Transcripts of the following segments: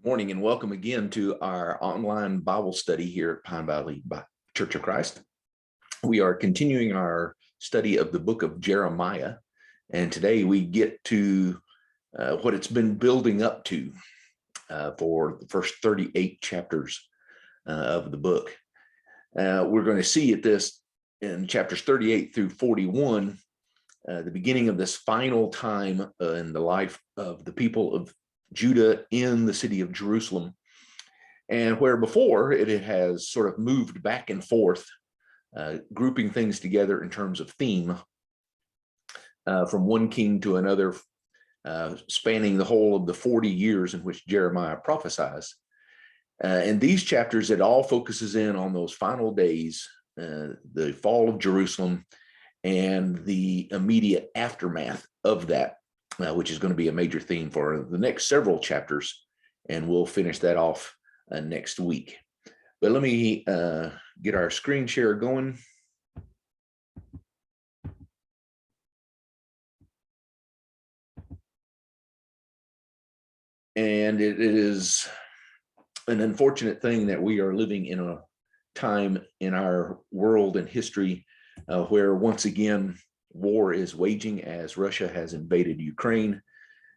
Morning and welcome again to our online Bible study here at Pine Valley Church of Christ. We are continuing our study of the book of Jeremiah, and today we get to what it's been building up to for the first 38 chapters of the book. We're going to see at this in chapters 38 through 41, the beginning of this final time in the life of the people of Judah in the city of Jerusalem, and where before it has sort of moved back and forth, grouping things together in terms of theme from one king to another, spanning the whole of the 40 years in which Jeremiah prophesies. And these chapters, it all focuses in on those final days, the fall of Jerusalem and the immediate aftermath of that, which is going to be a major theme for the next several chapters, and we'll finish that off next week. But let me get our screen share going. And it is an unfortunate thing that we are living in a time in our world and history where once again war is waging as Russia has invaded Ukraine.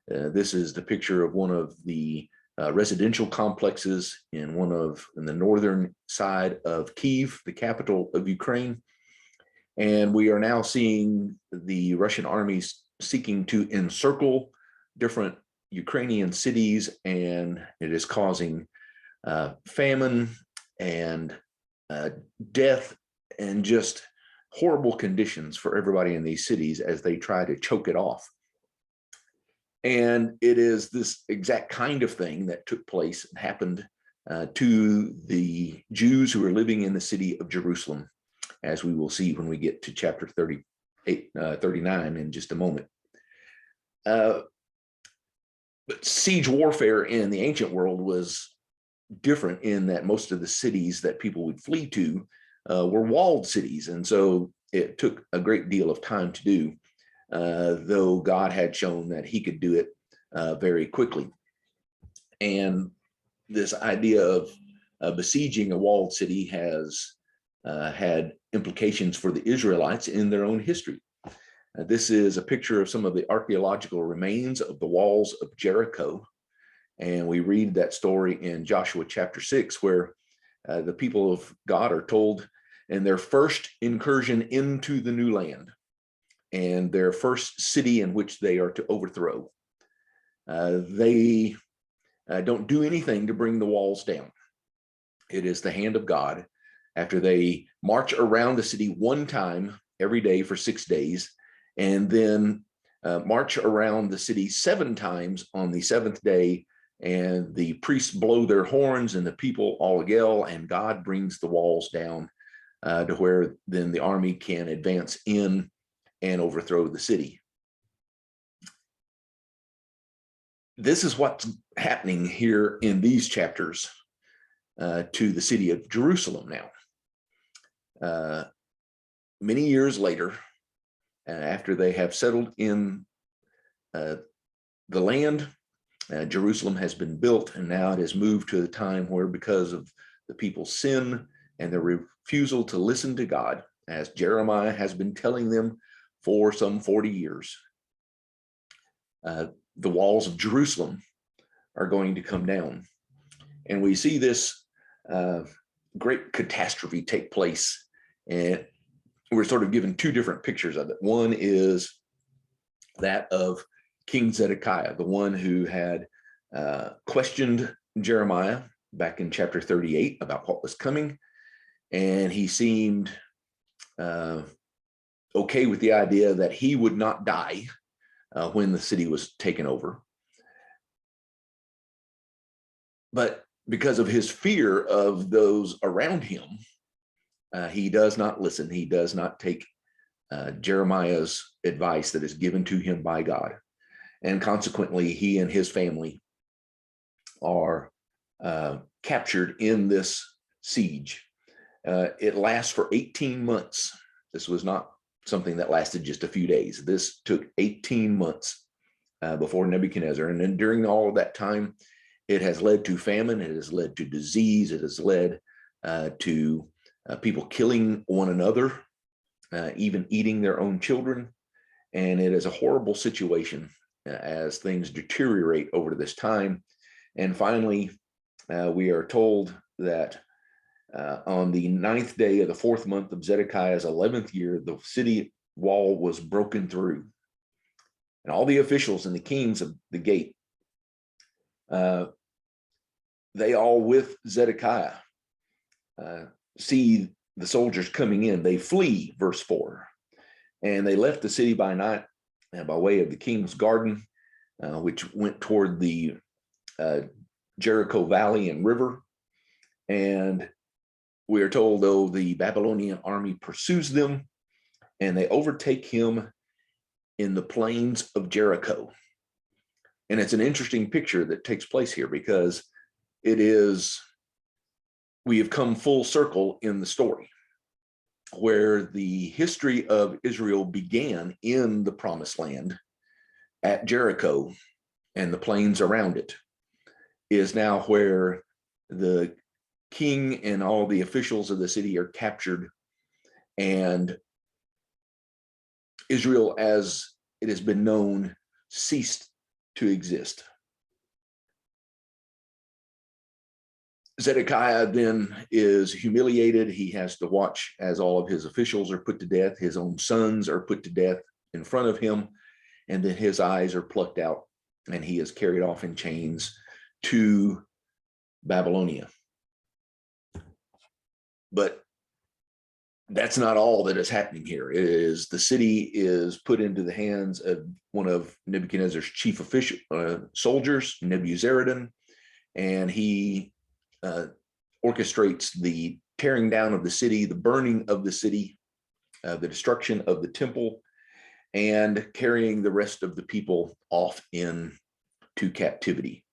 This is the picture of one of the residential complexes in the northern side of Kyiv, the capital of Ukraine. And we are now seeing the Russian armies seeking to encircle different Ukrainian cities, and it is causing famine and death and just horrible conditions for everybody in these cities as they try to choke it off. And it is this exact kind of thing that took place and happened to the Jews who are living in the city of Jerusalem, as we will see when we get to chapter 39 in just a moment. But siege warfare in the ancient world was different in that most of the cities that people would flee to were walled cities. And so it took a great deal of time to do, though God had shown that he could do it very quickly. And this idea of besieging a walled city has had implications for the Israelites in their own history. This is a picture of some of the archaeological remains of the walls of Jericho. And we read that story in Joshua chapter 6, where the people of God are told in their first incursion into the new land and their first city in which they are to overthrow, they don't do anything to bring the walls down. It is the hand of God. After they march around the city one time every day for 6 days, and then march around the city 7 times on the 7th day, and the priests blow their horns and the people all yell, and God brings the walls down to where then the army can advance in and overthrow the city. This is what's happening here in these chapters to the city of Jerusalem now. Many years later, after they have settled in the land, Jerusalem has been built, and now it has moved to the time where, because of the people's sin and their refusal to listen to God, as Jeremiah has been telling them for some 40 years, the walls of Jerusalem are going to come down. And we see this great catastrophe take place. And we're sort of given 2 different pictures of it. One is that of King Zedekiah, the one who had questioned Jeremiah back in chapter 38 about what was coming. And he seemed okay with the idea that he would not die when the city was taken over. But because of his fear of those around him, he does not listen. He does not take Jeremiah's advice that is given to him by God. And consequently, he and his family are captured in this siege. It lasts for 18 months. This was not something that lasted just a few days. This took 18 months before Nebuchadnezzar. And then during all of that time, It has led to famine. It has led to disease. It has led to people killing one another, even eating their own children. And it is a horrible situation as things deteriorate over this time. And finally, we are told that on the 9th day of the 4th month of Zedekiah's 11th year, the city wall was broken through. And all the officials and the kings of the gate, they all with Zedekiah see the soldiers coming in. They flee, verse 4. And they left the city by night by way of the king's garden, which went toward the Jericho Valley and river. And we are told, though, the Babylonian army pursues them, and they overtake him in the plains of Jericho. And it's an interesting picture that takes place here, because we have come full circle in the story, where the history of Israel began in the promised land at Jericho and the plains around it, is now where the king and all the officials of the city are captured, and Israel, as it has been known, ceased to exist. Zedekiah then is humiliated. He has to watch as all of his officials are put to death. His own sons are put to death in front of him, and then his eyes are plucked out, and he is carried off in chains to Babylonia. But that's not all that is happening here. It is the city is put into the hands of one of Nebuchadnezzar's chief soldiers, Nebuzaradan, and he orchestrates the tearing down of the city, the burning of the city, the destruction of the temple, and carrying the rest of the people off into captivity.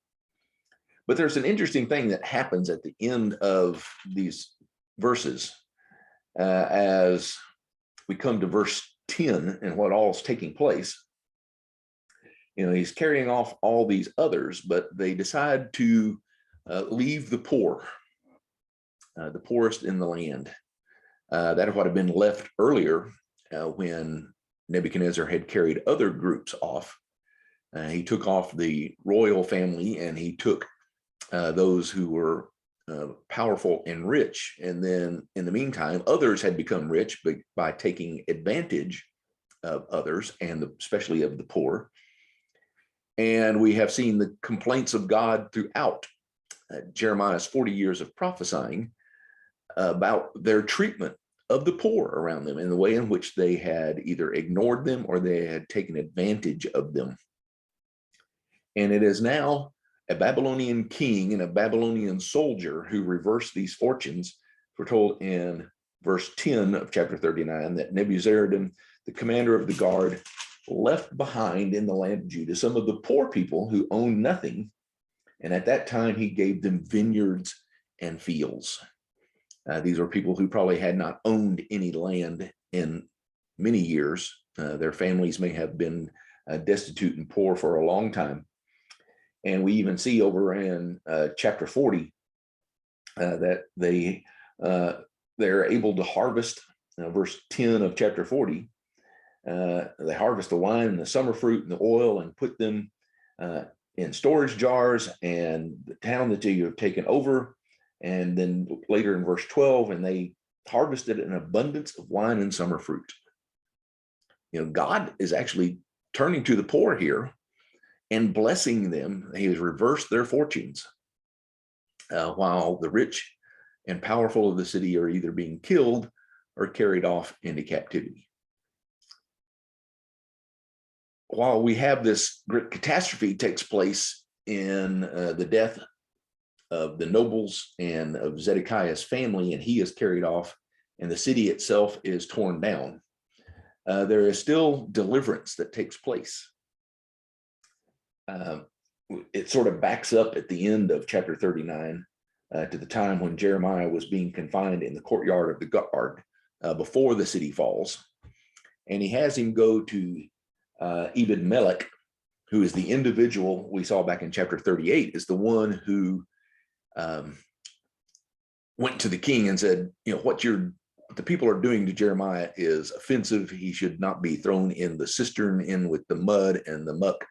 But there's an interesting thing that happens at the end of these verses as we come to verse 10 and what all is taking place. He's carrying off all these others, but they decide to leave the poor, the poorest in the land. That would have been left earlier when Nebuchadnezzar had carried other groups off. He took off the royal family, and he took those who were powerful and rich. And then in the meantime, others had become rich by taking advantage of others, and especially of the poor. And we have seen the complaints of God throughout Jeremiah's 40 years of prophesying about their treatment of the poor around them, and the way in which they had either ignored them or they had taken advantage of them. And it is now a Babylonian king and a Babylonian soldier who reverse these fortunes. We're told in verse 10 of chapter 39 that Nebuzaradan, the commander of the guard, left behind in the land of Judah some of the poor people who owned nothing, and at that time he gave them vineyards and fields. These were people who probably had not owned any land in many years. Their families may have been destitute and poor for a long time. And we even see over in chapter 40 that they're able to harvest, verse 10 of chapter 40, they harvest the wine and the summer fruit and the oil and put them in storage jars, and the town that you have taken over. And then later in verse 12, and they harvested an abundance of wine and summer fruit. God is actually turning to the poor here and blessing them. He has reversed their fortunes, while the rich and powerful of the city are either being killed or carried off into captivity. While we have this great catastrophe takes place in the death of the nobles and of Zedekiah's family, and he is carried off, and the city itself is torn down, there is still deliverance that takes place. It sort of backs up at the end of chapter 39 to the time when Jeremiah was being confined in the courtyard of the guard before the city falls. And he has him go to Ebed-Melech, who is the individual we saw back in chapter 38, is the one who went to the king and said, what the people are doing to Jeremiah is offensive. He should not be thrown in the cistern, in with the mud and the muck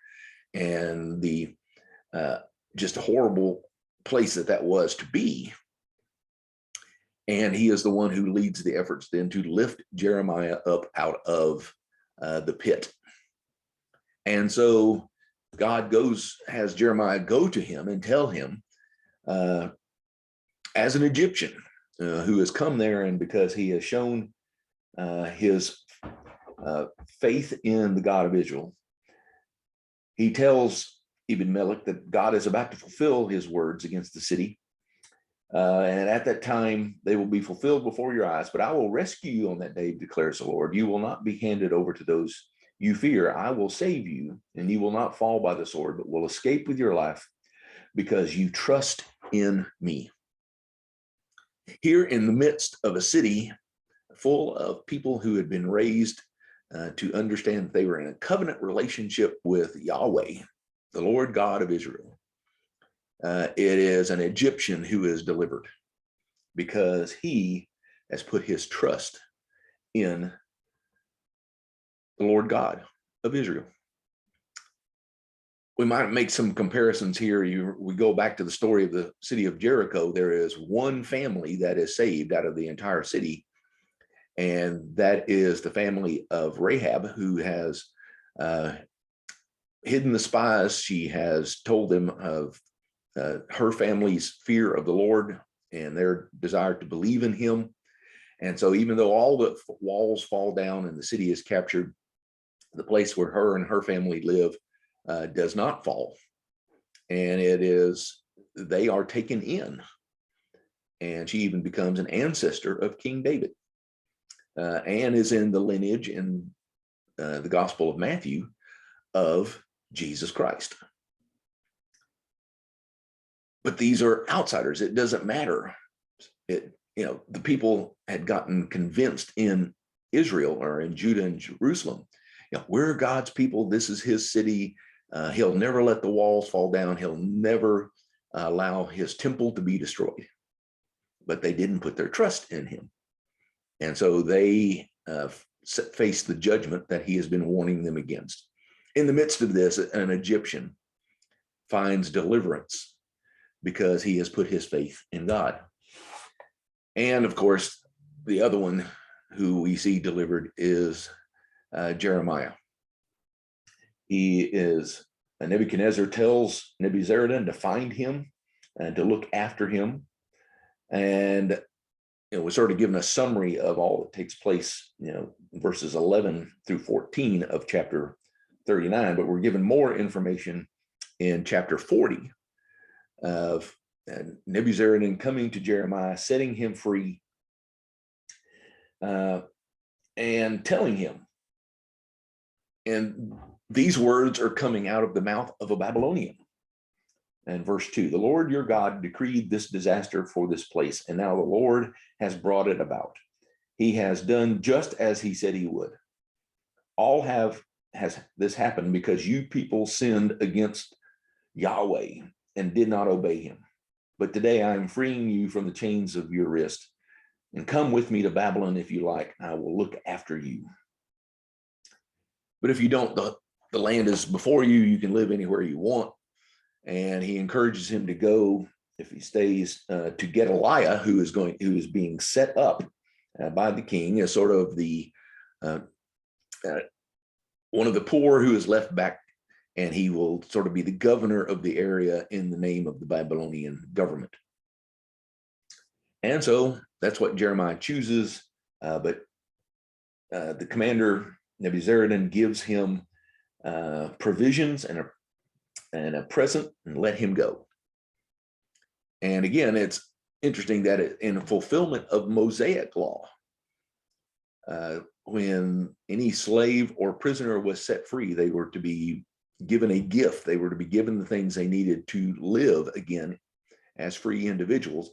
and the just a horrible place that was to be. And he is the one who leads the efforts then to lift Jeremiah up out of the pit. And so God has Jeremiah go to him and tell him, as an Egyptian who has come there, and because he has shown his faith in the God of Israel, he tells Ebed-Melech that God is about to fulfill his words against the city. And at that time, they will be fulfilled before your eyes, but I will rescue you on that day, declares the Lord. You will not be handed over to those you fear. I will save you, and you will not fall by the sword, but will escape with your life because you trust in me. Here in the midst of a city full of people who had been raised to understand that they were in a covenant relationship with Yahweh, the Lord God of Israel, it is an Egyptian who is delivered because he has put his trust in the Lord God of Israel. We might make some comparisons here. We go back to the story of the city of Jericho. There is one family that is saved out of the entire city, and that is the family of Rahab, who has hidden the spies. She has told them of her family's fear of the Lord and their desire to believe in him. And so even though all the walls fall down and the city is captured, the place where her and her family live does not fall. And they are taken in. And she even becomes an ancestor of King David, and is in the lineage in the Gospel of Matthew of Jesus Christ. But these are outsiders. It doesn't matter. The people had gotten convinced in Israel or in Judah and Jerusalem, we're God's people. This is his city. He'll never let the walls fall down. He'll never allow his temple to be destroyed. But they didn't put their trust in him. And so they face the judgment that he has been warning them against. In the midst of this, an Egyptian finds deliverance because he has put his faith in God. And of course, the other one who we see delivered is Jeremiah. Nebuchadnezzar tells Nebuzaradan to find him and to look after him. And we're sort of given a summary of all that takes place, verses 11 through 14 of chapter 39, but we're given more information in chapter 40 of Nebuzaradan coming to Jeremiah, setting him free, and telling him. And these words are coming out of the mouth of a Babylonian. And verse 2, the Lord your God decreed this disaster for this place, and now the Lord has brought it about. He has done just as he said he would. Has this happened because you people sinned against Yahweh and did not obey him. But today I am freeing you from the chains of your wrist, and come with me to Babylon if you like. I will look after you. But if you don't, the land is before you. You can live anywhere you want. And he encourages him to go, if he stays, to Gedaliah, who is being set up by the king as sort of the one of the poor who is left back, and he will sort of be the governor of the area in the name of the Babylonian government. And so that's what Jeremiah chooses. But the commander Nebuzaradan gives him provisions and a present, and let him go. And again, it's interesting that in fulfillment of Mosaic law, when any slave or prisoner was set free, they were to be given a gift. They were to be given the things they needed to live again as free individuals.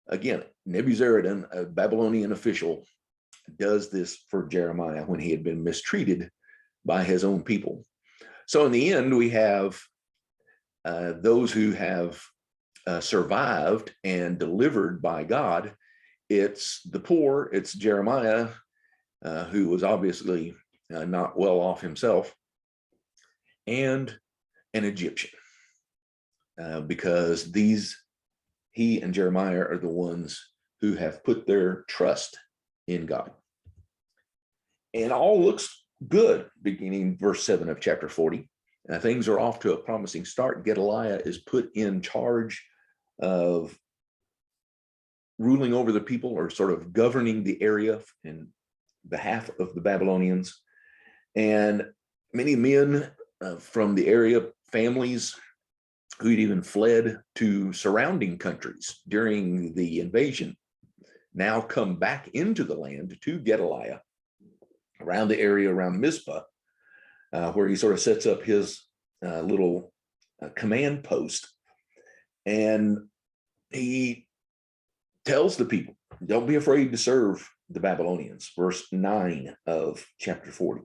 Again, Nebuzaradan, a Babylonian official, does this for Jeremiah when he had been mistreated by his own people. So in the end, we have those who have survived and delivered by God. It's the poor, it's Jeremiah, who was obviously not well off himself, and an Egyptian, because he and Jeremiah are the ones who have put their trust in God. And all looks good, beginning verse 7 of chapter 40. Things are off to a promising start. Gedaliah is put in charge of ruling over the people, or sort of governing the area in behalf of the Babylonians. And many men from the area, families who'd even fled to surrounding countries during the invasion, now come back into the land to Gedaliah around the area around Mizpah, where he sort of sets up his little command post. And he tells the people, don't be afraid to serve the Babylonians. Verse 9 of chapter 40.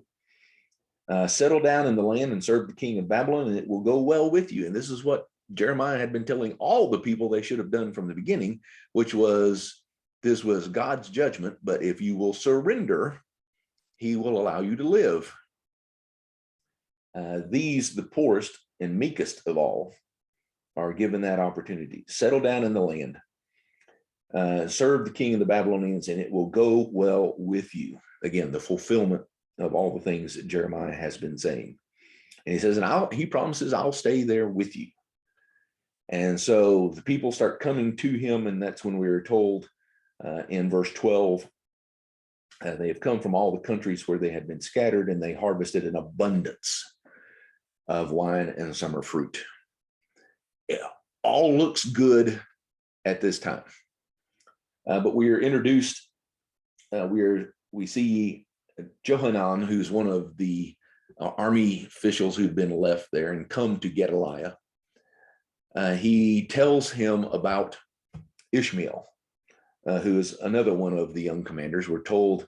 Settle down in the land and serve the king of Babylon, and it will go well with you. And this is what Jeremiah had been telling all the people they should have done from the beginning, which was, this was God's judgment, but if you will surrender, he will allow you to live. These, the poorest and meekest of all, are given that opportunity. Settle down in the land, serve the king of the Babylonians, and it will go well with you. Again, the fulfillment of all the things that Jeremiah has been saying. And he says, and he promises, I'll stay there with you. And so the people start coming to him, and that's when we are told in verse 12, they have come from all the countries where they had been scattered, and they harvested an abundance of wine and summer fruit. It all looks good at this time. But we are introduced, we see Johanan, who's one of the army officials who've been left there and come to Gedaliah. He tells him about Ishmael, who is another one of the young commanders. We're told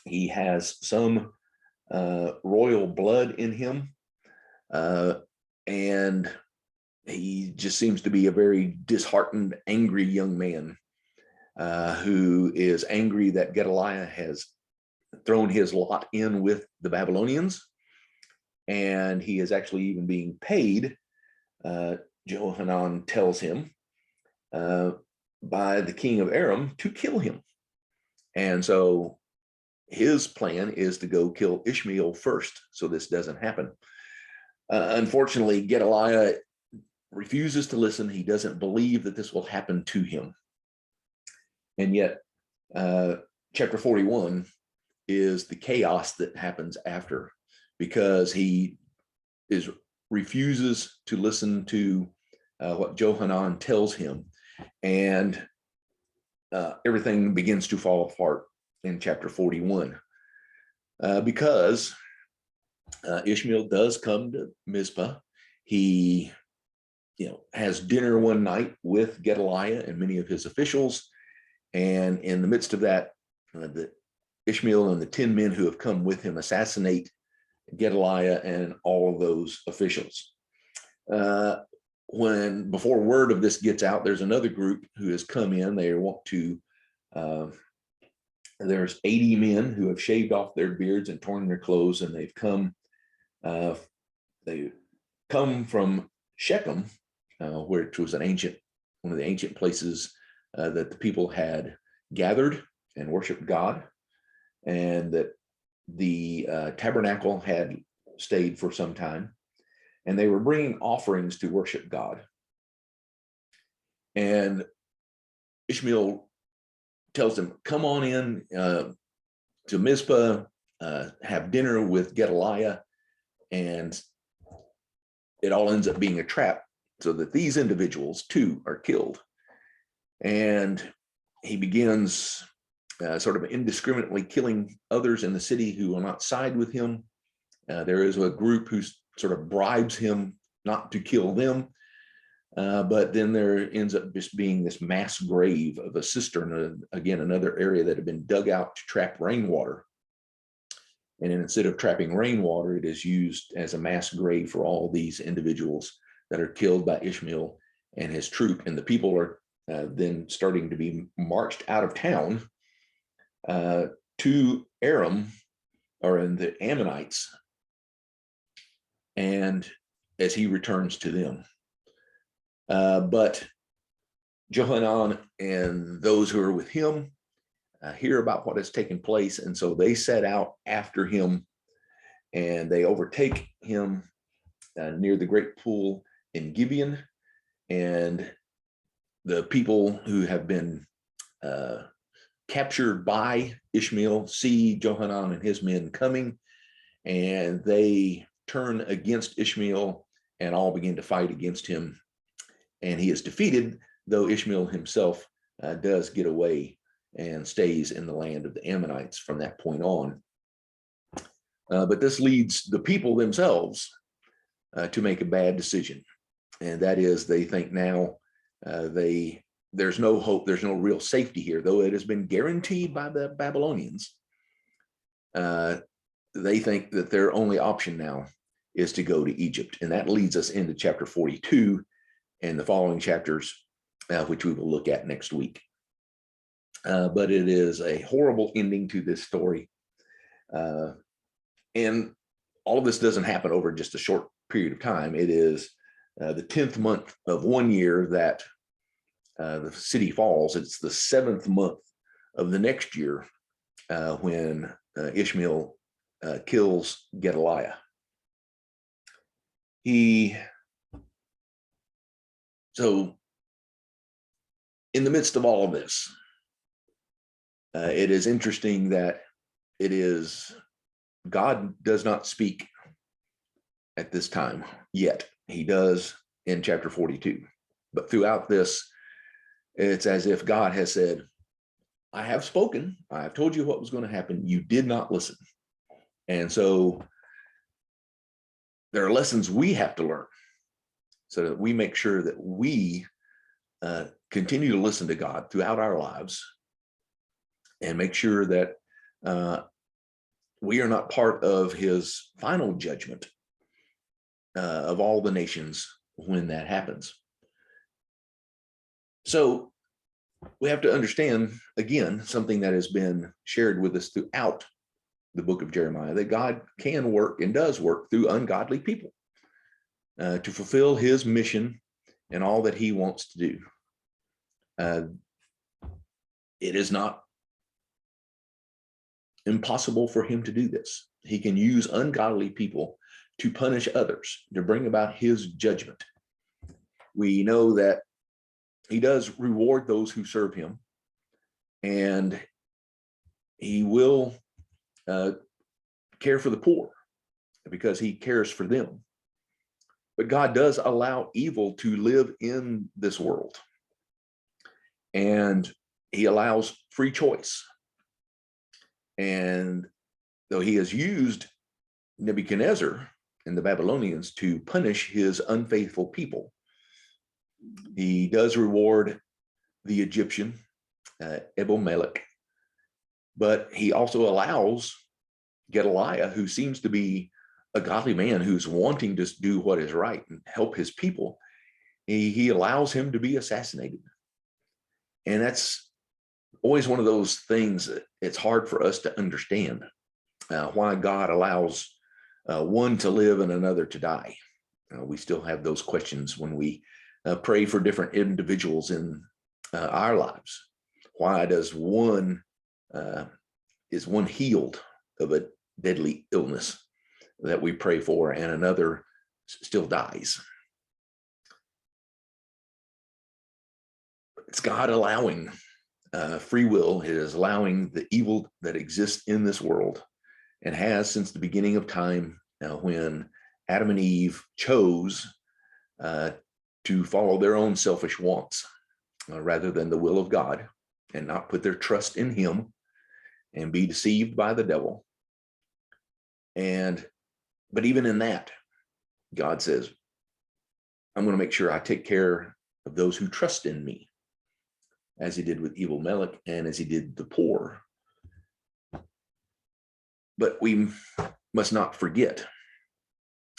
he has some royal blood in him, and he just seems to be a very disheartened, angry young man who is angry that Gedaliah has thrown his lot in with the Babylonians, and he is actually even being paid, Johanan tells him, by the king of Aram to kill him. And so his plan is to go kill Ishmael first, so this doesn't happen. Unfortunately, Gedaliah refuses to listen. He doesn't believe that this will happen to him. And yet, chapter 41 is the chaos that happens after, because he refuses to listen to what Johanan tells him, and everything begins to fall apart in chapter 41, because Ishmael does come to Mizpah. He has dinner one night with Gedaliah and many of his officials, and in the midst of that, Ishmael and the 10 men who have come with him assassinate Gedaliah and all of those officials. Before word of this gets out, there's another group who has come in. They want to, there's 80 men who have shaved off their beards and torn their clothes, and they've come from Shechem, which was one of the ancient places that the people had gathered and worshiped God, and that the tabernacle had stayed for some time, and they were bringing offerings to worship God. And Ishmael tells them, come on in to Mizpah, have dinner with Gedaliah, and it all ends up being a trap, so that these individuals too are killed. And he begins sort of indiscriminately killing others in the city who will not side with him. There is a group who sort of bribes him not to kill them, but then there ends up just being this mass grave of a cistern, again, another area that had been dug out to trap rainwater. And instead of trapping rainwater, it is used as a mass grave for all these individuals that are killed by Ishmael and his troop. And the people are then starting to be marched out of town to Aram, or in the Ammonites, and as he returns to them. But Johanan and those who are with him hear about what has taken place, and so they set out after him, and they overtake him near the great pool in Gibeon. And the people who have been captured by Ishmael see Johanan and his men coming, and they turn against Ishmael and all begin to fight against him. And he is defeated, though Ishmael himself does get away and stays in the land of the Ammonites from that point on. But this leads the people themselves to make a bad decision. And that is, they think now there's no hope, there's no real safety here, though it has been guaranteed by the Babylonians. They think that their only option now is to go to Egypt. And that leads us into chapter 42 and the following chapters, which we will look at next week. But it is a horrible ending to this story. And all of this doesn't happen over just a short period of time. It is the 10th month of 1 year that the city falls. It's the 7th month of the next year when Ishmael kills Gedaliah. So in the midst of all of this, it is interesting that God does not speak at this time yet. He does in chapter 42. But throughout this, it's as if God has said, I have spoken. I have told you what was going to happen. You did not listen. And so there are lessons we have to learn so that we make sure that we continue to listen to God throughout our lives, and make sure that we are not part of his final judgment of all the nations when that happens. So we have to understand, again, something that has been shared with us throughout the book of Jeremiah, that God can work and does work through ungodly people to fulfill his mission and all that he wants to do. It is not impossible for him to do this. He can use ungodly people to punish others, to bring about his judgment. We know that he does reward those who serve him, and he will care for the poor because he cares for them. But God does allow evil to live in this world, and he allows free choice. And though he has used Nebuchadnezzar and the Babylonians to punish his unfaithful people, he does reward the Egyptian, Ebel-Melech, but he also allows Gedaliah, who seems to be a godly man who's wanting to do what is right and help his people, he allows him to be assassinated. And that's always one of those things that it's hard for us to understand, why God allows one to live and another to die. We still have those questions when we pray for different individuals in our lives. Why does is one healed of a deadly illness that we pray for, and another still dies? It's God allowing free will. It is allowing the evil that exists in this world, and has since the beginning of time, when Adam and Eve chose to follow their own selfish wants rather than the will of God, and not put their trust in him and be deceived by the devil. But even in that, God says, I'm going to make sure I take care of those who trust in me, as he did with Ebel-Melech and as he did the poor. But we must not forget,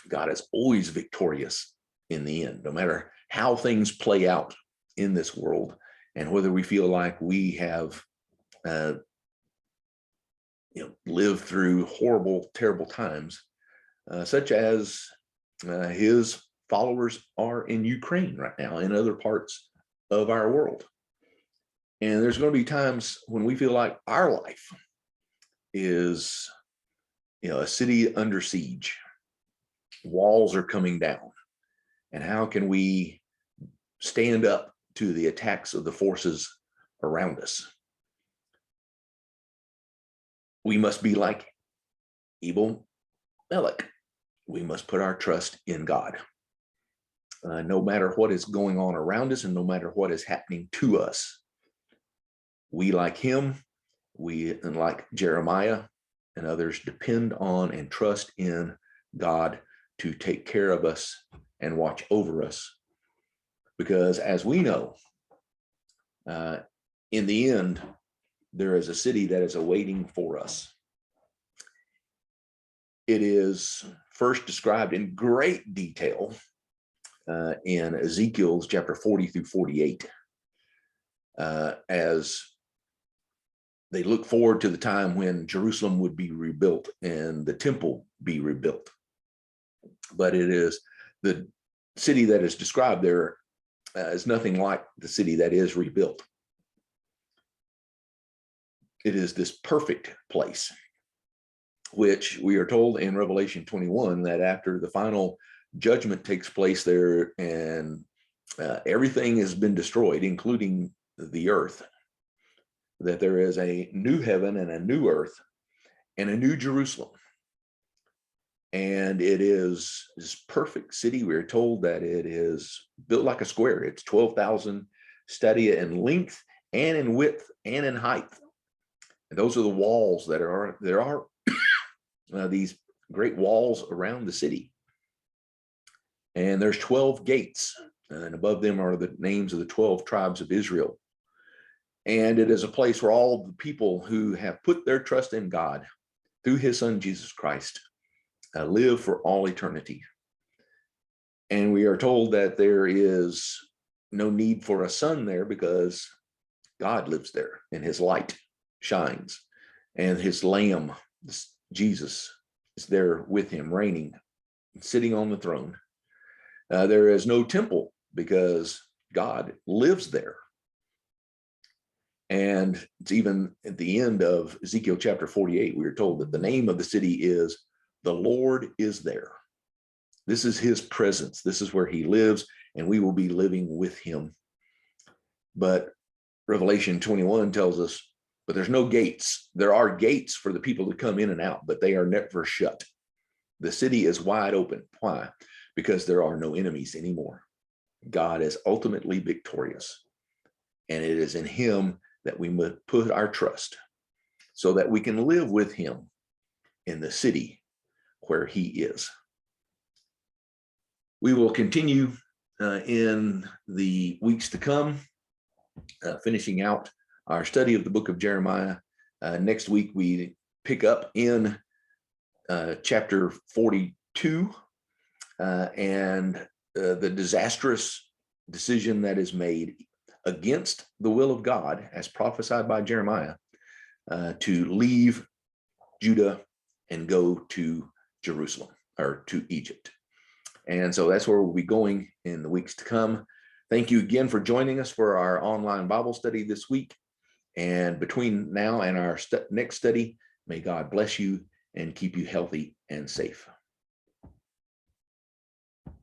God is always victorious in the end, no matter how things play out in this world, and whether we feel like we have lived through horrible, terrible times, such as his followers are in Ukraine right now, in other parts of our world. And there's going to be times when we feel like our life is, a city under siege. Walls are coming down. And how can we stand up to the attacks of the forces around us? We must be like Melech. We must put our trust in God. No matter what is going on around us and no matter what is happening to us, we, like him, and like Jeremiah and others, depend on and trust in God to take care of us and watch over us. Because as we know, in the end, there is a city that is awaiting for us. It is first described in great detail in Ezekiel's chapter 40 through 48, as they look forward to the time when Jerusalem would be rebuilt and the temple be rebuilt. But it is the city that is described there is nothing like the city that is rebuilt. It is this perfect place, which we are told in Revelation 21 that after the final judgment takes place there and everything has been destroyed, including the earth, that there is a new heaven and a new earth and a new Jerusalem. And it is this perfect city. We're told that it is built like a square. It's 12,000 stadia in length and in width and in height. And those are the walls that are, there are these great walls around the city. And there's 12 gates, and above them are the names of the 12 tribes of Israel. And it is a place where all the people who have put their trust in God through his son, Jesus Christ, live for all eternity. And we are told that there is no need for a sun there because God lives there and his light shines, and his Lamb, Jesus, is there with him, reigning, sitting on the throne. There is no temple because God lives there. And it's even at the end of Ezekiel chapter 48, we are told that the name of the city is "The Lord is there." This is his presence. This is where he lives, and we will be living with him. But Revelation 21 tells us, but there's no gates. There are gates for the people to come in and out, but they are never shut. The city is wide open. Why? Because there are no enemies anymore. God is ultimately victorious, and it is in him that we must put our trust so that we can live with him in the city where he is. We will continue in the weeks to come, finishing out our study of the book of Jeremiah. Next week, we pick up in chapter 42 and the disastrous decision that is made against the will of God, as prophesied by Jeremiah, to leave Judah and go to Jerusalem, or to Egypt. And so that's where we'll be going in the weeks to come. Thank you again for joining us for our online Bible study this week. And between now and our next study, may God bless you and keep you healthy and safe.